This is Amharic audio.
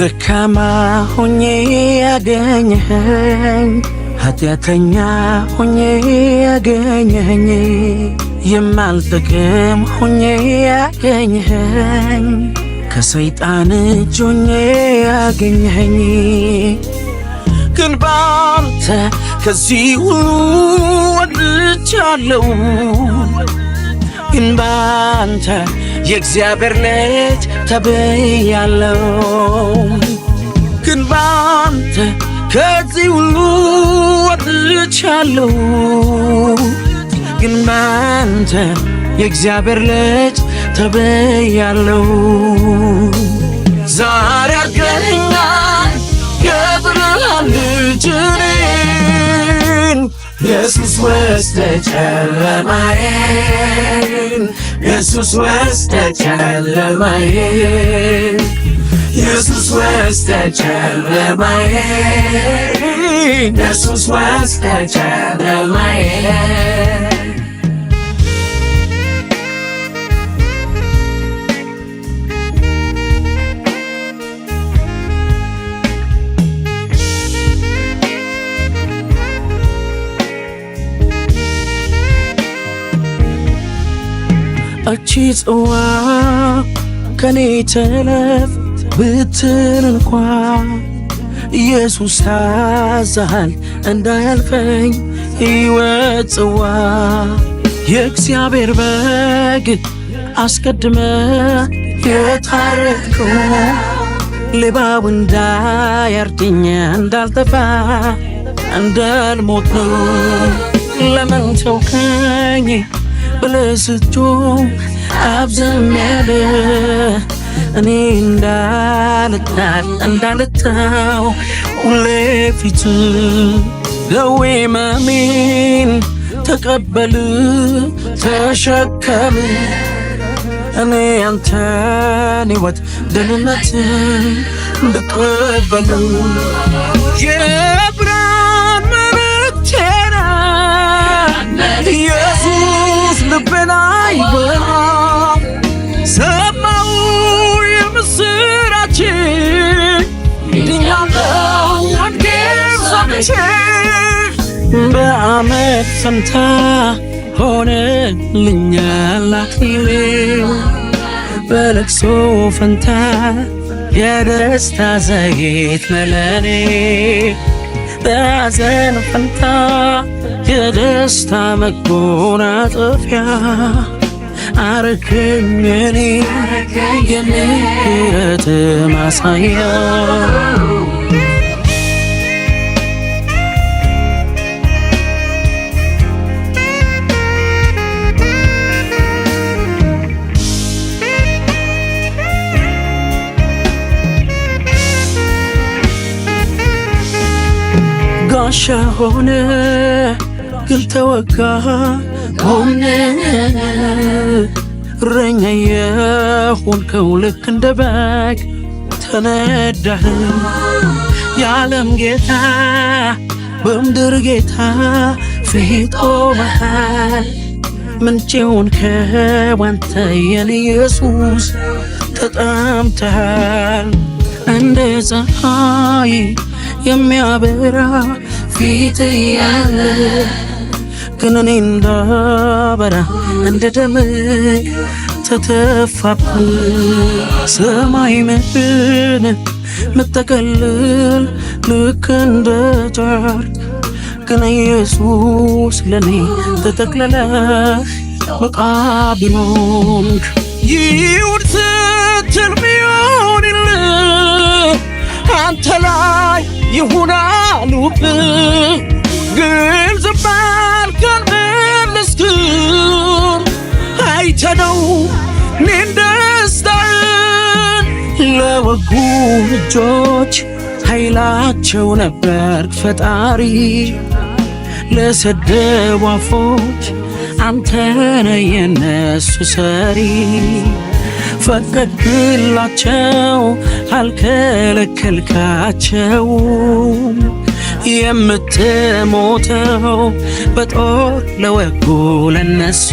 ደካማ ሆኜ ያገኘኸኝ ኃጢአተኛ ሆኜ ያገኘኸኝ የማልጠቅም ሆኜ ያገኘኸኝ ከሰይጣን እጅ ሆኜ ያገኘኸኝ ግን ባንተ ከዚህ ሁሉ ወጥቻለሁ ግን ባንተ የእግዚአብሔር ልጅ ተብያለሁ ግን ባንተ ከዚህ ሁሉ ወጥቻለሁ ግን ባንተ የእግዚአብሔር ልጅ ተብያለሁ ዛሬ አድርገኸኛል የብርሃን ልጅ እኔን ኢየሱስ ወስደህ ጨለማዬን ኢየሱስ ወስደህ ጨለማዬን ኢየሱስ ወስደህ ጨለማዬን ኢየሱስ ወስደህ ጨለማዬን እቺ ጽዋ ከኔ ተለፍ ብትል እንኳን ኢየሱስ ታዛሃል እንዳያልፈኝ ሕይወት ጽዋ የእግዚአብሔር በግ አስቀድመ የታረድከው ሌባው እንዳያርደኝ እንዳልጠፋ እንዳልሞት ነው ለምን ተውከኝ ብለህ ስትጮህ አብዝም ያለ እኔ እንዳልታው ሁሌ ፊት ደዌ ሕመሜን ተቀበል ተሸከም እኔ አንተን ሕይወት ደህንነትን እንድቀበል የብርሃን መልእክቴን ኢየሱስ ልቤን አይበላም ሰማሁ የምስራች ድኛለሁ ወንጌል ሰምቼ በአመት ፈንታ ሆነልኛል አክሊሌ በለቅሶ ፈንታ የደስታ ዘይት ለኔ በሐዘን ፈንታ የደስታ መጎናጸፊያ አረከኝ እኔ የምህረት ማሳያ ጋሻ ሆነ ግን ተወጋ ሆነ እረኛ የሆንከው ልክ እንደ በግ ተነዳህ የዓለም ጌታ በምድር ጌታ ፊት ቆመሃል ምንጭ ሆንከው አንተ የኔ ኢየሱስ ተጠምተሃል እንደ ፀሐይ የሚያበራ ፊት ያለ ግን እኔ እንዳበራ እንደ ደም ተተፋብህ ሰማይ ምድርን ምትጠቀልል ልክ እንደ ጨርቅ ግን ኢየሱስ ለኔ ተጠቅለለ መቃብሩን ይሁን ስትል ሚሆንልህ አንተ ላይ ይሁን አሉብህ ግን ዝም ባልከን መለስክን አይተነው እኔን ደስታህን ለወጉ እጆች ኃይላቸው ነበርክ ፈጣሪ ለሰደቡ አፎች አንተነ የነሱ ሰሪ ፈቀድክላቸው አልከለከልካቸው የምትሞተው በጦር ለወጉ ለነሱ